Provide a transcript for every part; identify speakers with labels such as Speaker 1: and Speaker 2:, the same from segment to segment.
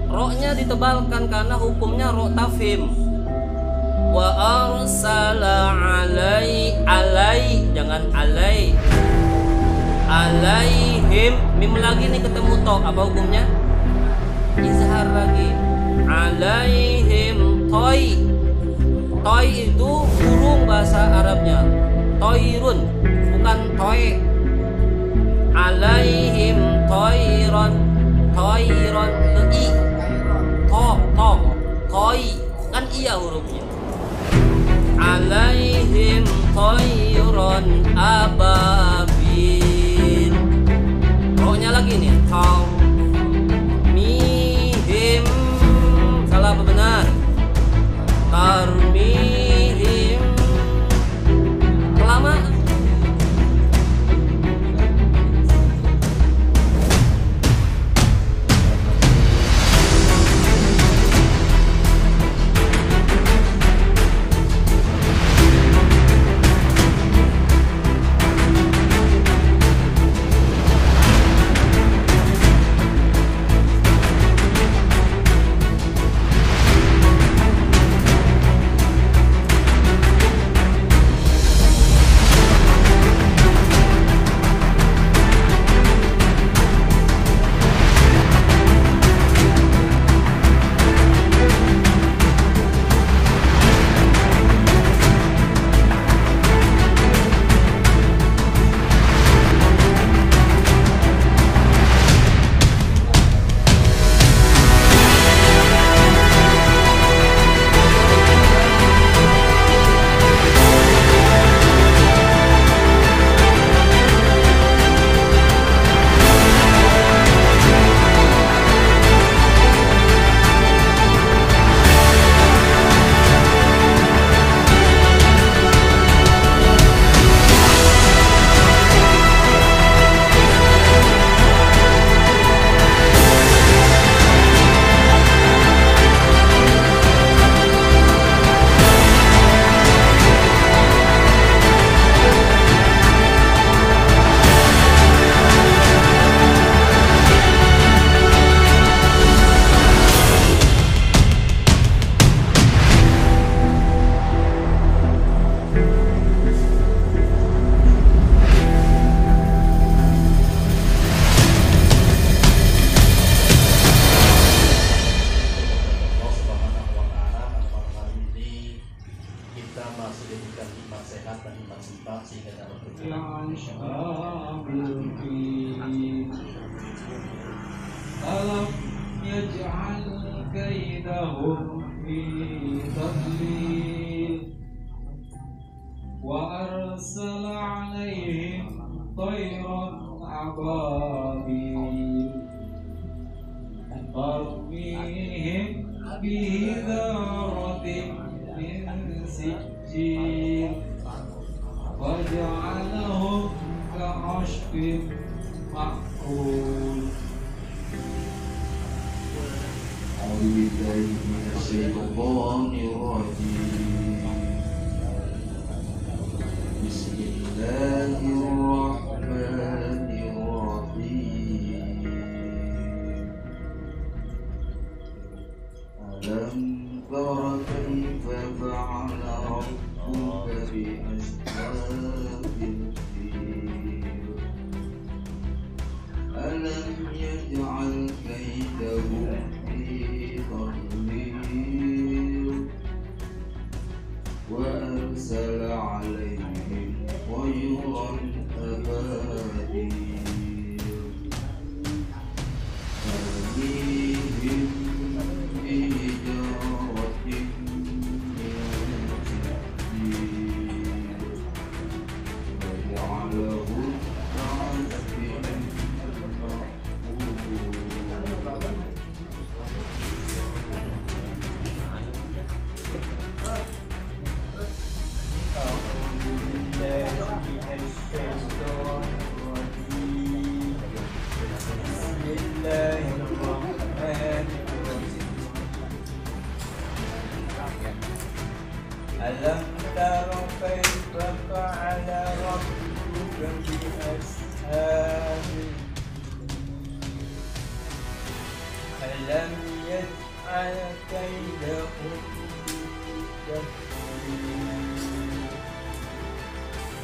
Speaker 1: Roknya ditebalkan karena hukumnya rok tafhim. Wa arsala alai jangan alai. Alaihim mim lagi nih ketemu to, apa hukumnya? Izhar lagi. Alaihim toy. Toy itu burung bahasa Arabnya. Toirun bukan toy. Alaihim toiron. Toiron i. To toy kan iya hurufnya. Alaihim toiron ababil. Roknya lagi nih. Mihim. Salah apa benar? Tarmihim. Lama.
Speaker 2: Alam yaj'al kaidahum fi tadlil wa arsala 'alaihim tayran ababil tarmihim bihidaratin min sijil waja'alahum ka'ashfin ma'kul. أعوذ بالله من الشيطان الرجيم. بسم الله الرحمن الرحيم. ألم تر كيف فعل ربك بأصحاب الفيل ألم يجعل كيدهم وأرسل عليهم طيرا أبابيل ترميهم بحجارة من سجيل وجعلهم كعصف
Speaker 3: ألم تر كيف فعل ربك بأصحاب ألم يجعل كيدهم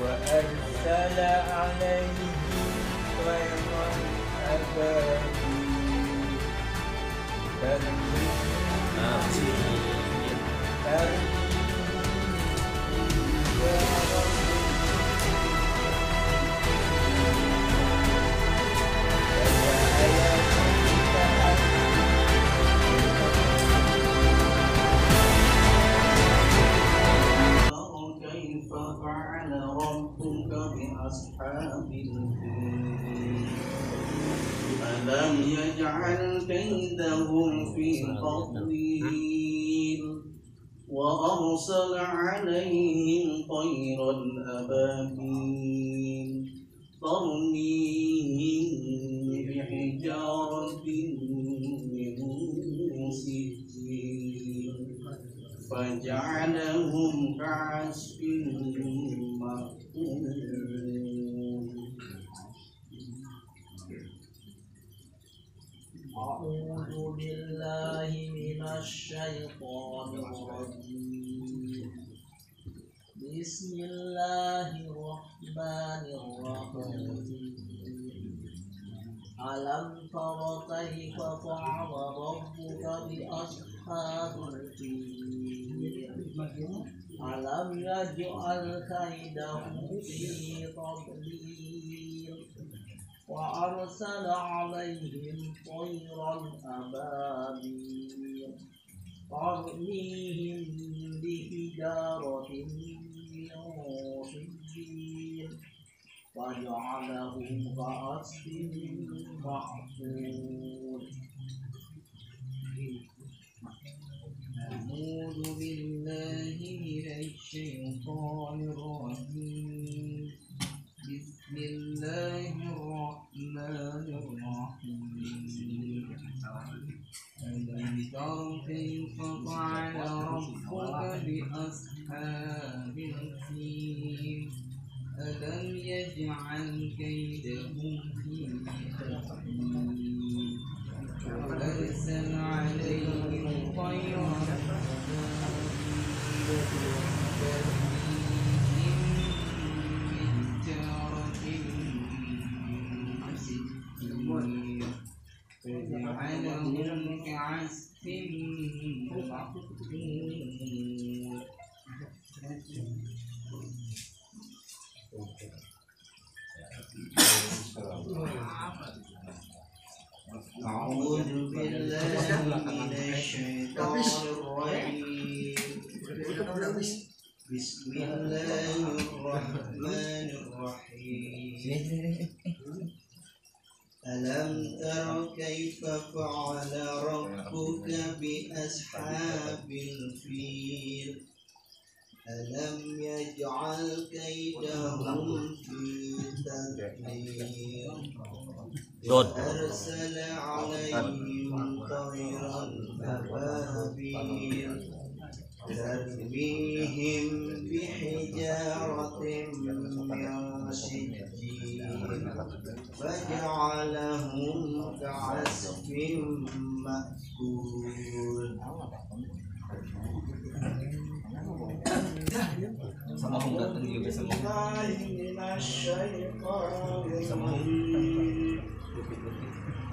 Speaker 3: وأرسل عليهم طيرا أبابيل
Speaker 2: كيف فعل ربك بأصحاب الفيل ألم يجعل كيدهم في تضليل وأرسل عليهم طيرا أبابيل ترميهم بحجارة من سجيل فجعلهم كعصف مأكول.
Speaker 4: أعوذ بالله من الشيطان الرجيم بسم الله الرحمن الرحيم ألم تر كيف فعل ربك بأصحاب الفيل ألم يجعل كيدهم في تضليل وأرسل عليهم طيرا أبابيل ترميهم بحجارة من سجيل فجعلهم كعصف مأكول. أعوذ بالله من الشيطان الرجيم بسم الله الرحمن الرحيم ألم تر كيف فعل ربك بأصحاب الفيل ألم يجعل كيدهم في تضليل وأرسل عليهم طيرا فجعلهم كعصف مأكول.
Speaker 2: أعوذ بالله من الشيطان الرجيم بسم الله الرحمن الرحيم ألم تر كيف فعل ربك بأصحاب الفيل ألم يجعل كيدهم في تضليل وأرسل عليهم طيرا أبابيل ترميهم بحجارة من سجيل فجعلهم كعصف مأكول.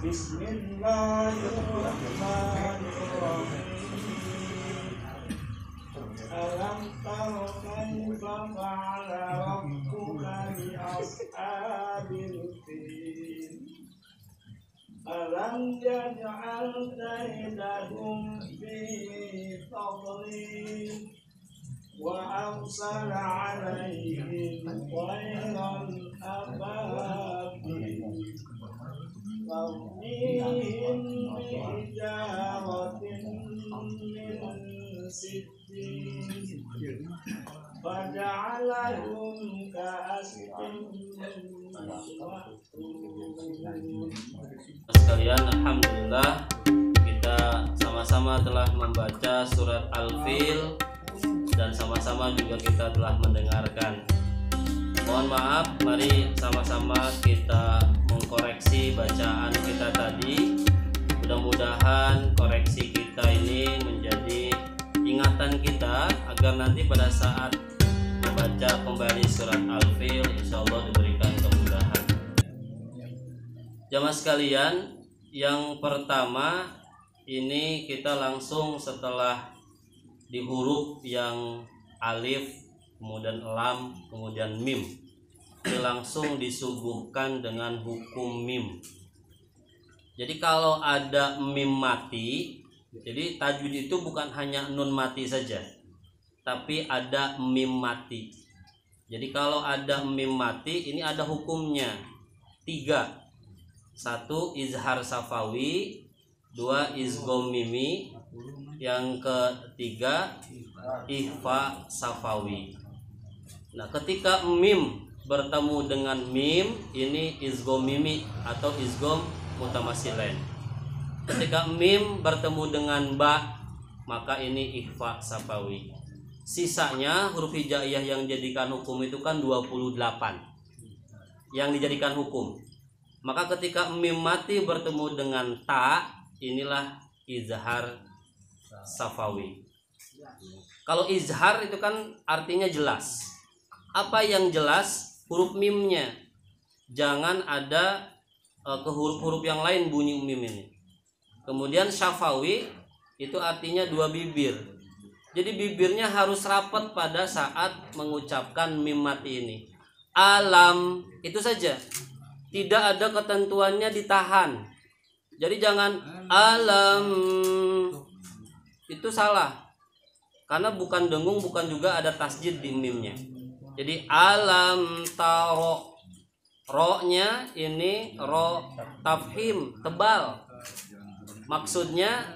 Speaker 3: بسم الله الرحمن الرحيم ألم تر كيف فعل ربك بأصحاب الفيل ألم يجعل كيدهم في تضليل وأرسل عليهم طيرا أبابيل ترميهم بحجارة من سجيل فجعلهم كعصف مأكول.
Speaker 1: Sekalian, alhamdulillah kita sama-sama telah membaca surat Al-Fil dan sama-sama juga kita telah mendengarkan. Mohon maaf, mari sama-sama kita mengkoreksi bacaan kita tadi. Mudah-mudahan mudah-mudahan koreksi kita ini menjadi ingatan kita agar nanti pada saat membaca kembali surat Al-Fil insya Allah diberikan kemudahan. Jamaah sekalian, yang pertama ini kita langsung setelah di huruf yang alif, kemudian lam, kemudian mim, ini langsung disuguhkan dengan hukum mim. Jadi kalau ada mim mati, jadi tajwid itu bukan hanya nun mati saja, tapi ada mim mati. Jadi kalau ada mim mati, ini ada hukumnya 3. 1 izhar safawi, 2 izgham mimi, yang ketiga ikhfa safawi. Nah, ketika mim bertemu dengan mim, ini izgham mimi atau izgham mutamasilain. Ketika mim bertemu dengan ba, maka ini ikhfa safawi. Sisanya huruf hijaiyah yang dijadikan hukum itu kan 28 yang dijadikan hukum. Maka ketika mim mati bertemu dengan ta, inilah izhar safawi. Kalau izhar itu kan artinya jelas. Apa yang jelas? Huruf mimnya. Jangan ada ke huruf-huruf yang lain bunyi mim ini. Kemudian syafawi itu artinya 2 bibir. Jadi bibirnya harus rapat pada saat mengucapkan mim mati ini. Alam, itu saja. Tidak ada ketentuannya ditahan. Jadi jangan alam, itu salah. Karena bukan dengung, bukan juga ada tasjid di mimnya. Jadi alam taro, ro-nya ini ro tafhim, tebal. Maksudnya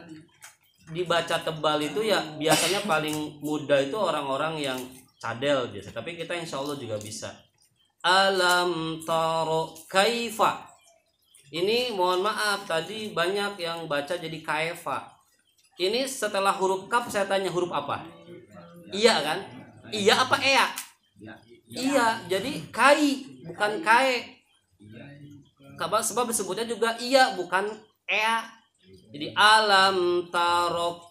Speaker 1: dibaca tebal itu ya biasanya paling mudah itu orang-orang yang cadel biasa. Tapi kita insya Allah juga bisa. Alam taro kaifa. Ini mohon maaf tadi banyak yang baca jadi kaifa. Ini setelah huruf kaf saya tanya huruf apa? Iya kan? Iya apa ea? Iya, jadi kai bukan kae. Sebab disebutnya juga iya bukan ea. Jadi alam taro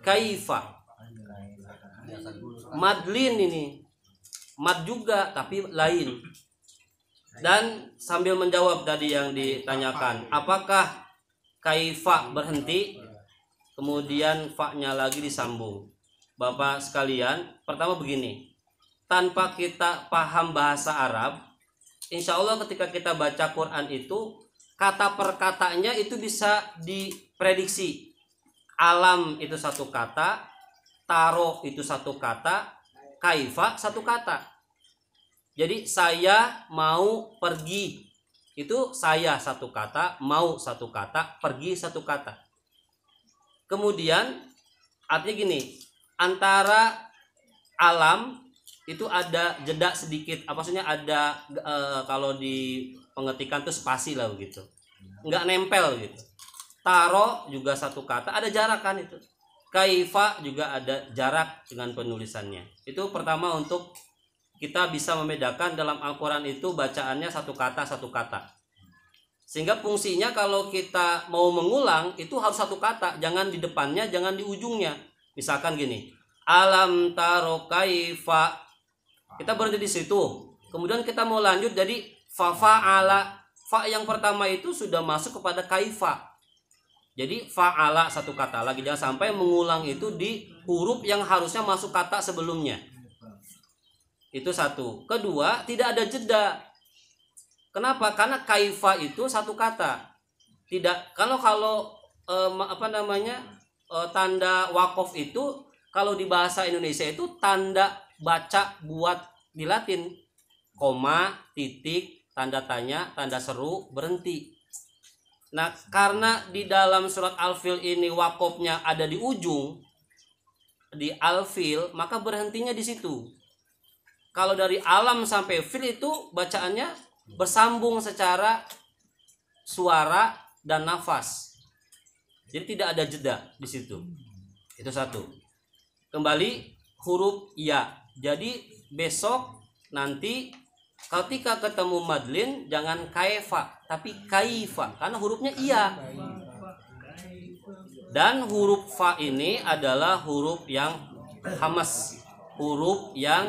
Speaker 1: kaifa. Madlin ini. Mad juga tapi lain. Dan sambil menjawab tadi yang ditanyakan, apakah kaifa berhenti kemudian fa-nya lagi disambung? Bapak sekalian, pertama begini, tanpa kita paham bahasa Arab, insya Allah ketika kita baca Quran itu kata per katanya itu bisa diprediksi. Alam itu satu kata, taro itu satu kata, kaifa satu kata. Jadi saya mau pergi, itu saya satu kata, mau satu kata, pergi satu kata. Kemudian artinya gini, antara alam itu ada jeda sedikit, maksudnya ada kalau di pengetikan tuh spasi lah begitu, nggak nempel gitu. Taro juga satu kata, ada jarak kan itu. Kaifa juga ada jarak dengan penulisannya. Itu pertama untuk kita bisa membedakan dalam Al-Quran itu bacaannya satu kata. Sehingga fungsinya kalau kita mau mengulang itu harus satu kata, jangan di depannya, jangan di ujungnya. Misalkan gini, alam taro kaifa. Kita berhenti di situ. Kemudian kita mau lanjut jadi fa'ala. Fa yang pertama itu sudah masuk kepada kaifa. Jadi fa'ala satu kata lagi, jangan sampai mengulang itu di huruf yang harusnya masuk kata sebelumnya. Itu satu. Kedua, tidak ada jeda. Kenapa? Karena kaifa itu satu kata. Tidak. Kalau tanda wakof itu kalau di bahasa Indonesia itu tanda baca buat di Latin, koma, titik, tanda tanya, tanda seru, berhenti. Nah, karena di dalam surat Al-Fil ini wakofnya ada di ujung, di Al-Fil, maka berhentinya di situ. Kalau dari alam sampai fil itu bacaannya bersambung secara suara dan nafas. Jadi tidak ada jeda di situ. Itu satu. Kembali huruf ya. Jadi besok nanti ketika ketemu madlin jangan kaifa tapi kaifa karena hurufnya iya. Dan huruf fa ini adalah huruf yang hamas, huruf yang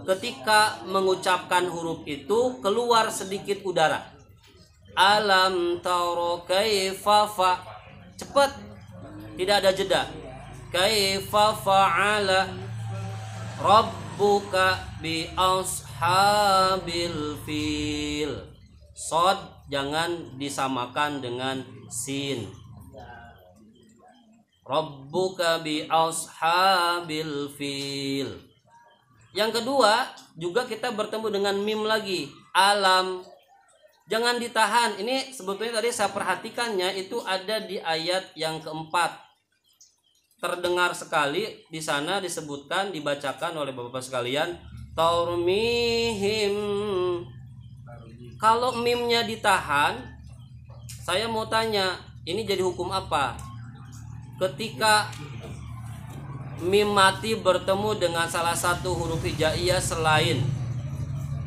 Speaker 1: ketika mengucapkan huruf itu keluar sedikit udara. Alam taro kaifa fa, cepat, tidak ada jeda. Kaifa fa'ala rabbuka bi ashabil fil. Sod jangan disamakan dengan sin. Rabbuka bi ashabil fil. Yang kedua juga kita bertemu dengan mim lagi. Alam. Jangan ditahan. Ini sebetulnya tadi saya perhatikannya itu ada di ayat yang keempat. Terdengar sekali di sana disebutkan, dibacakan oleh Bapak sekalian, taurmihim. Kalau mimnya ditahan, saya mau tanya, ini jadi hukum apa? Ketika mim mati bertemu dengan salah satu huruf hijaiyah selain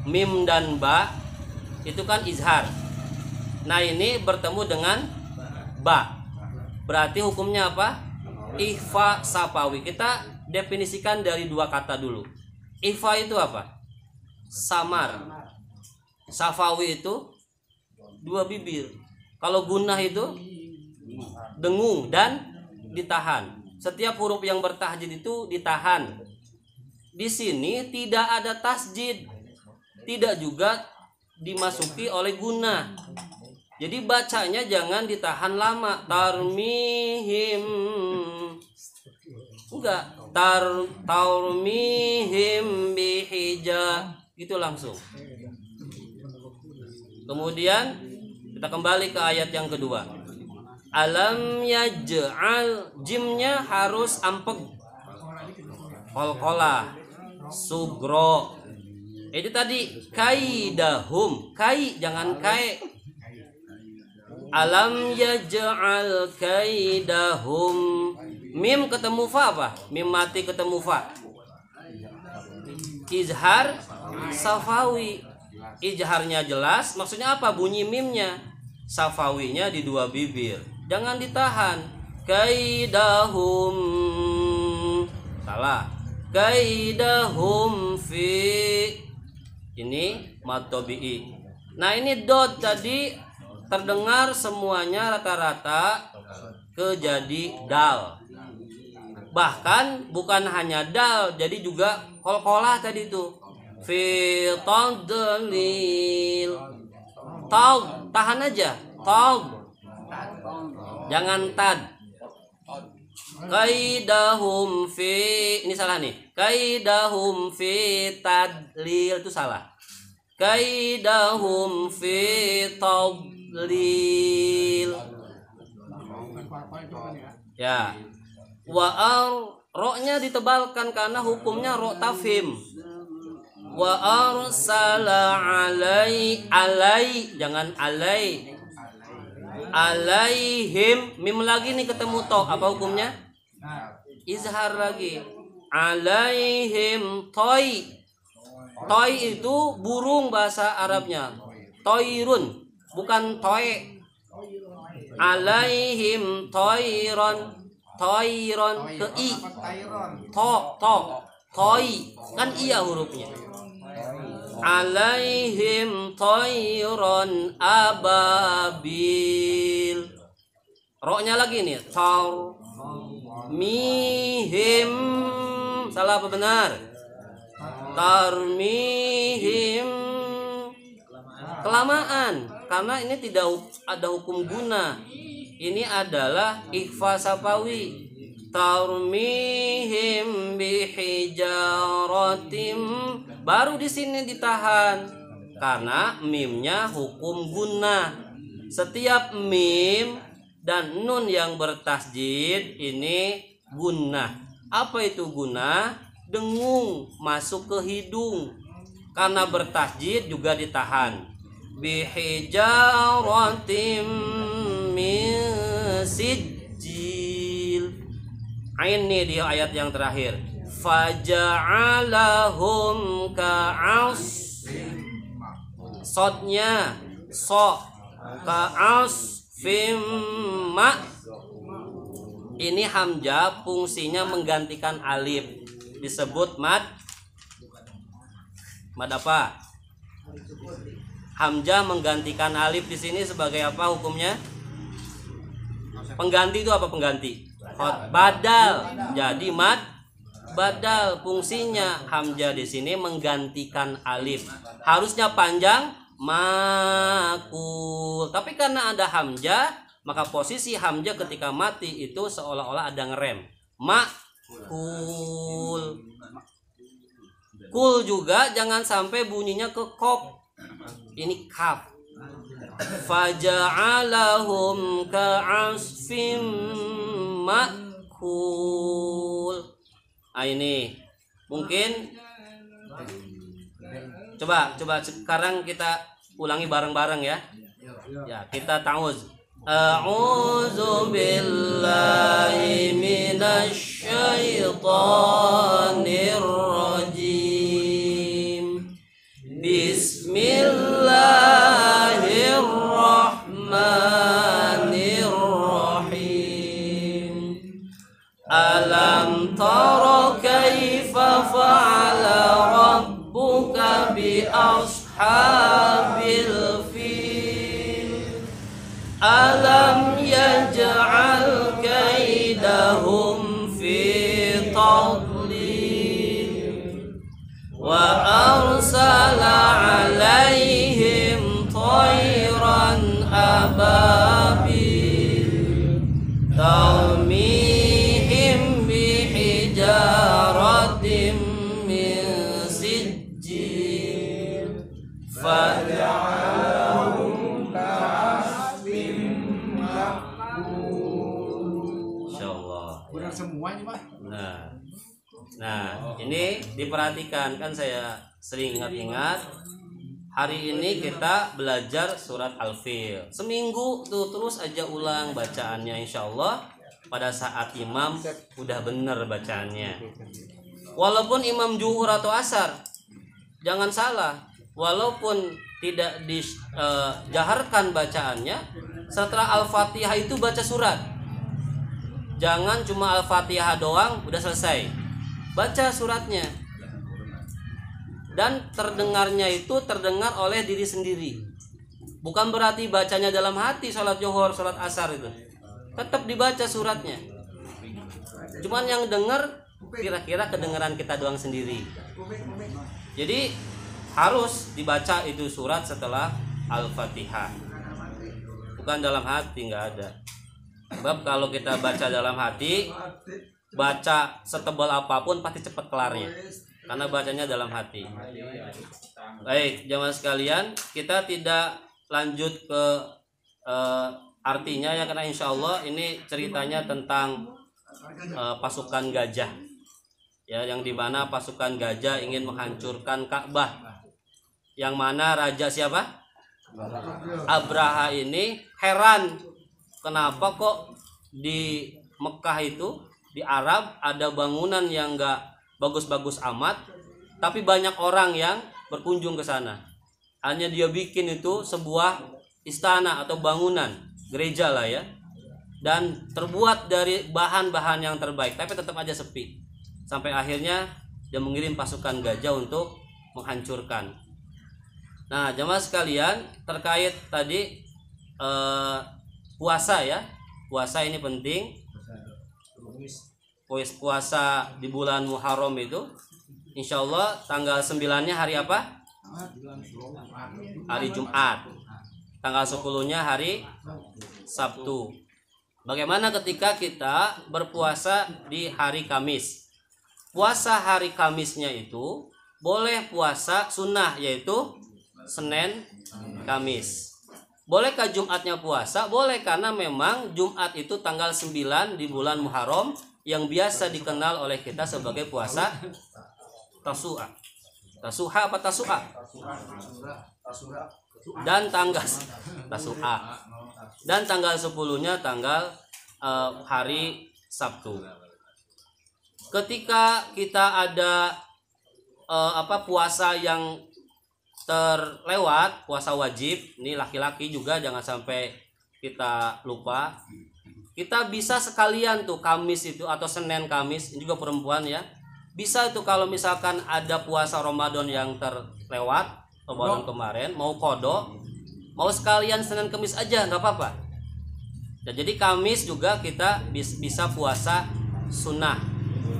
Speaker 1: mim dan ba, itu kan izhar. Nah ini bertemu dengan ba, berarti hukumnya apa? Ikhfa safawi. Kita definisikan dari dua kata dulu. Ikhfa itu apa? Samar. Safawi itu dua bibir. Kalau gunah itu dengung dan ditahan. Setiap huruf yang bertahjid itu ditahan. Di sini tidak ada tasjid, tidak juga dimasuki oleh gunah. Jadi bacanya jangan ditahan lama. Tarmihim, enggak, tarmihim bihija, gitu langsung. Kemudian kita kembali ke ayat yang kedua. Alam yaj'al, jimnya harus ampeg, qalqalah, sugro. Itu tadi kaidahum, kai jangan kai. Alam yaj'al kaidahum. Mim ketemu fa apa? Mim mati ketemu fa. Izhar safawi. Izharnya jelas, maksudnya apa? Bunyi mimnya. Safawinya di dua bibir. Jangan ditahan. Kaidahum. Salah. Kaidahum fi. Ini mad tabi'i. Nah ini dot tadi terdengar semuanya rata-rata kejadi dal. Bahkan bukan hanya dal, jadi juga qalqalah tadi itu. Fi tadlil. Taud, tahan aja. Taud. Jangan tad. Kaidahum fi, ini salah nih. Kaidahum fi tadlil, itu salah. Kaidahum fi tadlil. Ya. Roknya ditebalkan karena hukumnya rok tafhim. Wa arsala alai, jangan alai. Alaihim, mim lagi nih ketemu to, apa hukumnya? Izhar lagi. Alaihim toy. Toy itu burung bahasa Arabnya. Toirun, bukan toy. Alaihim toiron. Toiron ke i. To. Toy kan iya hurufnya. Alaihim toiron ababil. Roknya lagi nih. Tar mihim. Salah apa benar? Tarmihim. Kelamaan, karena ini tidak ada hukum guna. Ini adalah ikhfa safawi. Tarmihim bihijaratim, baru di sini ditahan karena mimnya hukum guna. Setiap mim dan nun yang bertasjid ini guna. Apa itu guna? Dengung masuk ke hidung. Karena bertasjid juga ditahan. Bihijaratim min sijil. Ini di ayat yang terakhir. Faja'alahum ka'as. Sodnya so ka'as fimma Ini hamzah fungsinya menggantikan alif, disebut mad apa? Hamzah menggantikan alif di sini sebagai apa hukumnya? Pengganti itu apa pengganti? Badal. Jadi mad badal, fungsinya hamzah di sini menggantikan alif. Harusnya panjang makul. Tapi karena ada hamzah, maka posisi hamzah ketika mati itu seolah-olah ada ngerem. Makul. Kul juga jangan sampai bunyinya ke kop. Ini kaf. Faja'alahum ka'asfim makul. Ah, ini mungkin coba sekarang kita ulangi bareng-bareng ya. Ya, kita ta'awuz. A'udzu billahi minasy syaithanir rajim. Bismillahirrahmanirrahim. Alam tara kaifa fa'ala rabbuka bi ashabil fil. Alam yaj'al kaidahum fi tadlil wa arsala 'alaihim tayran ababil tarmihim bihijaratin min sijjil faj'alahum ka'asfin ma'kul. Insyaallah.
Speaker 5: Benar semuanya, Pak.
Speaker 1: Nah, ini diperhatikan kan, saya sering ingat-ingat. Hari ini kita belajar surat Al-Fil. Seminggu tuh terus aja ulang bacaannya, insya Allah pada saat imam udah bener bacaannya. Walaupun imam zuhur atau asar, jangan salah. Walaupun tidak dijaharkan bacaannya, setelah Al-Fatihah itu baca surat. Jangan cuma Al-Fatihah doang udah selesai. Baca suratnya. Dan terdengarnya itu terdengar oleh diri sendiri. Bukan berarti bacanya dalam hati sholat zuhur, sholat asar itu. Tetap dibaca suratnya. Cuman yang dengar kira-kira kedengaran kita doang sendiri. Jadi harus dibaca itu surat setelah Al-Fatihah. Bukan dalam hati, nggak ada. Sebab kalau kita baca dalam hati, baca setebal apapun pasti cepat kelarnya, karena bacanya dalam hati. Baik, jamaah sekalian, kita tidak lanjut ke artinya ya, karena insya Allah ini ceritanya tentang pasukan gajah ya, yang dimana pasukan gajah ingin menghancurkan Ka'bah, yang mana raja siapa? Abraha ini heran kenapa kok di Mekah itu, di Arab ada bangunan yang enggak bagus-bagus amat, tapi banyak orang yang berkunjung ke sana. Hanya dia bikin itu sebuah istana atau bangunan, gereja lah ya, dan terbuat dari bahan-bahan yang terbaik, tapi tetap aja sepi. Sampai akhirnya dia mengirim pasukan gajah untuk menghancurkan. Nah, jemaah sekalian, terkait tadi puasa ya, puasa ini penting. Puasa di bulan Muharram itu insya Allah tanggal 9-nya hari apa? Hari Jumat. Tanggal 10-nya hari Sabtu. Bagaimana ketika kita berpuasa di hari Kamis? Puasa hari Kamisnya itu boleh puasa sunnah, yaitu Senin Kamis. Bolehkah Jumatnya puasa? Boleh, karena memang Jumat itu tanggal 9 di bulan Muharram, yang biasa dikenal oleh kita sebagai puasa Tasu'a. Tasu'a apa Tasu'a? Dan tanggal Tasu'a. Dan tanggal 10-nya tanggal hari Sabtu. Ketika kita ada puasa yang terlewat, puasa wajib, ini laki-laki juga jangan sampai kita lupa. kita bisa sekalian tuh Kamis itu atau Senin Kamis, ini juga perempuan ya. Bisa itu kalau misalkan ada puasa Ramadan yang terlewat, Ramadan kemarin mau kodok, mau sekalian Senin Kamis aja nggak apa-apa. Dan jadi Kamis juga kita bisa puasa sunnah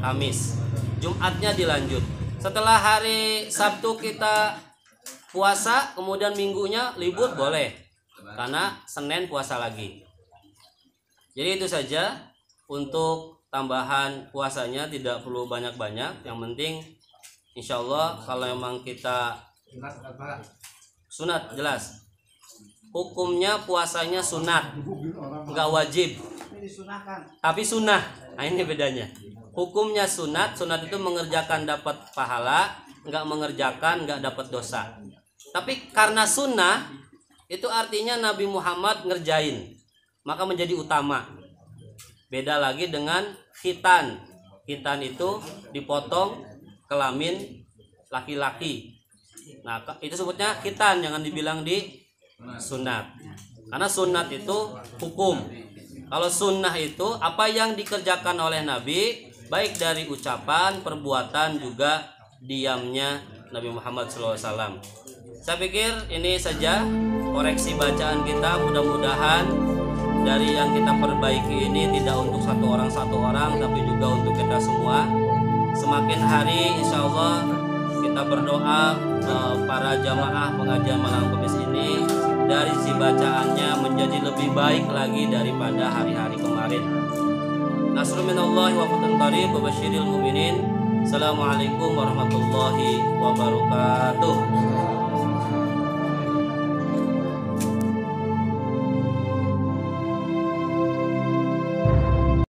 Speaker 1: Kamis. Jumatnya dilanjut. Setelah hari Sabtu kita puasa, kemudian minggunya libur boleh. Karena Senin puasa lagi. Jadi itu saja untuk tambahan puasanya, tidak perlu banyak-banyak. Yang penting insya Allah kalau memang kita sunat jelas. Hukumnya puasanya sunat, nggak wajib. Tapi sunnah. Nah ini bedanya. Hukumnya sunat. Sunat itu mengerjakan dapat pahala, nggak mengerjakan nggak dapat dosa. Tapi karena sunnah itu artinya Nabi Muhammad ngerjain, maka menjadi utama. Beda lagi dengan khitan. Khitan itu dipotong kelamin laki-laki. Nah itu sebutnya khitan, jangan dibilang di sunat. Karena sunat itu hukum. Kalau sunnah itu apa yang dikerjakan oleh Nabi, baik dari ucapan, perbuatan, juga diamnya Nabi Muhammad SAW. Saya pikir ini saja koreksi bacaan kita. Mudah-mudahan dari yang kita perbaiki ini tidak untuk satu orang, tapi juga untuk kita semua. Semakin hari insya Allah kita berdoa para jamaah pengajian malam Kamis ini dari si bacaannya menjadi lebih baik lagi daripada hari-hari kemarin. Nasrul minallahi wa fatun qarib wa basyiril mu'minin. Assalamualaikum warahmatullahi wabarakatuh.